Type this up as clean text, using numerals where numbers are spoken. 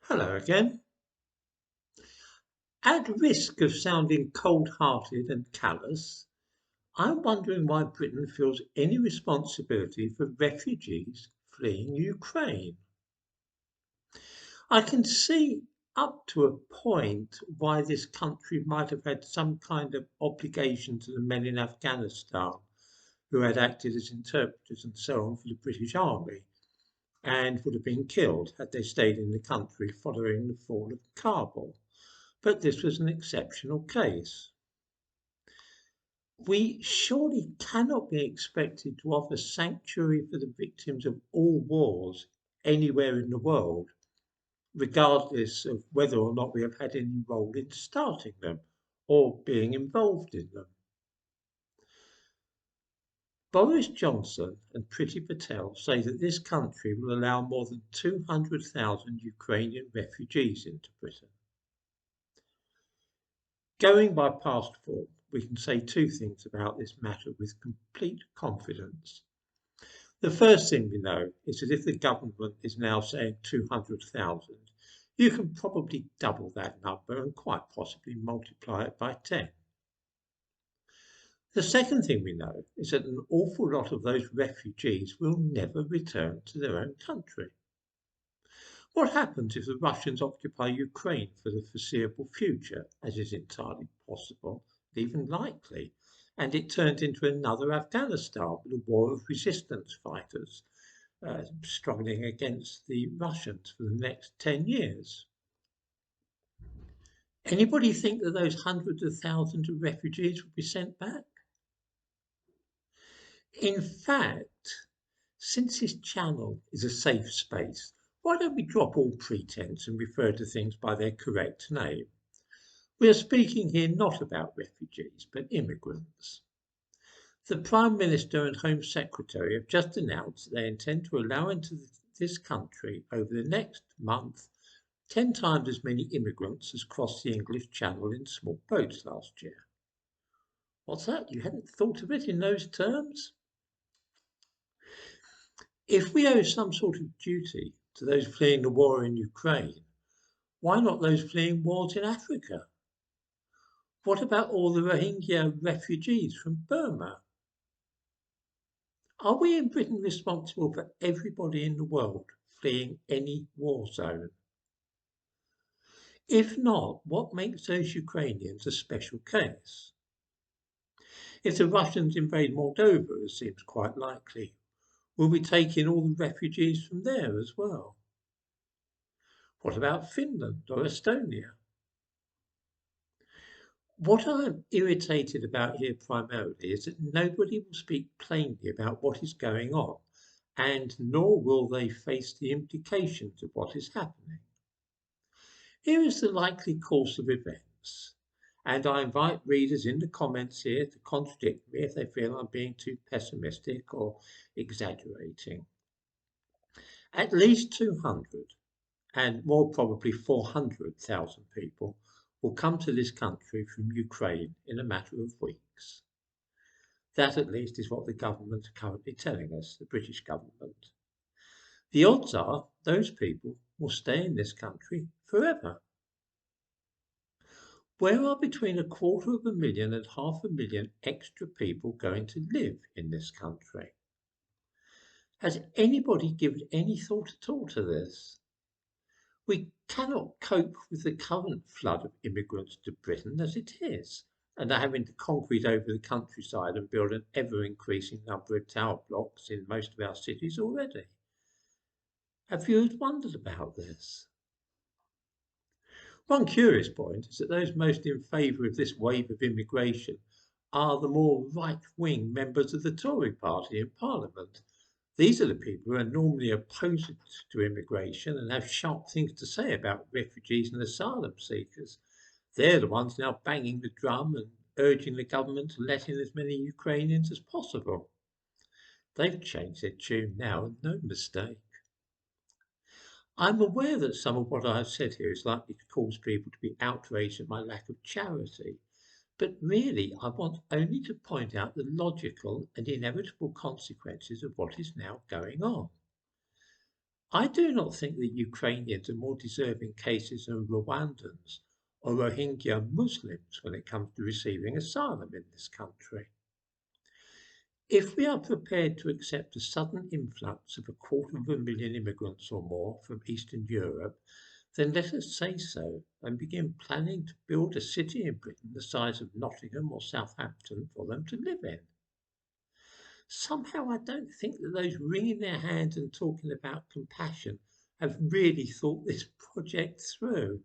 Hello again. At risk of sounding cold-hearted and callous, I'm wondering why Britain feels any responsibility for refugees fleeing Ukraine. I can see up to a point why this country might have had some kind of obligation to the men in Afghanistan who had acted as interpreters and so on for the British Army and would have been killed had they stayed in the country following the fall of Kabul. But this was an exceptional case. We surely cannot be expected to offer sanctuary for the victims of all wars anywhere in the world, regardless of whether or not we have had any role in starting them or being involved in them. Boris Johnson and Priti Patel say that this country will allow more than 200,000 Ukrainian refugees into Britain. Going by past form, we can say two things about this matter with complete confidence. The first thing we know is that if the government is now saying 200,000, you can probably double that number and quite possibly multiply it by 10. The second thing we know is that an awful lot of those refugees will never return to their own country. What happens if the Russians occupy Ukraine for the foreseeable future, as is entirely possible, even likely, and it turns into another Afghanistan with a war of resistance fighters struggling against the Russians for the next 10 years? Anybody think that those hundreds of thousands of refugees will be sent back? In fact, since this channel is a safe space, why don't we drop all pretense and refer to things by their correct name? We are speaking here not about refugees, but immigrants. The Prime Minister and Home Secretary have just announced that they intend to allow into this country over the next month 10 times as many immigrants as crossed the English Channel in small boats last year. What's that? You hadn't thought of it in those terms? If we owe some sort of duty to those fleeing the war in Ukraine, why not those fleeing wars in Africa? What about all the Rohingya refugees from Burma? Are we in Britain responsible for everybody in the world fleeing any war zone? If not, what makes those Ukrainians a special case? If the Russians invade Moldova, as seems quite likely, will we take in all the refugees from there as well? What about Finland or Estonia? What I'm irritated about here primarily is that nobody will speak plainly about what is going on, and nor will they face the implications of what is happening. Here is the likely course of events, and I invite readers in the comments here to contradict me if they feel I'm being too pessimistic or exaggerating. At least 200, and more probably 400,000 people will come to this country from Ukraine in a matter of weeks. That at least is what the government are currently telling us, the British government. The odds are those people will stay in this country forever. Where are between 250,000 and 500,000 extra people going to live in this country? Has anybody given any thought at all to this? We cannot cope with the current flood of immigrants to Britain as it is, and are having to concrete over the countryside and build an ever-increasing number of tower blocks in most of our cities already. Have you wondered about this? One curious point is that those most in favour of this wave of immigration are the more right-wing members of the Tory party in Parliament. These are the people who are normally opposed to immigration and have sharp things to say about refugees and asylum seekers. They're the ones now banging the drum and urging the government to let in as many Ukrainians as possible. They've changed their tune now, and no mistake. I'm aware that some of what I have said here is likely to cause people to be outraged at my lack of charity, but really I want only to point out the logical and inevitable consequences of what is now going on. I do not think that Ukrainians are more deserving cases than Rwandans or Rohingya Muslims when it comes to receiving asylum in this country. If we are prepared to accept a sudden influx of 250,000 immigrants or more from Eastern Europe, then let us say so and begin planning to build a city in Britain the size of Nottingham or Southampton for them to live in. Somehow I don't think that those wringing their hands and talking about compassion have really thought this project through.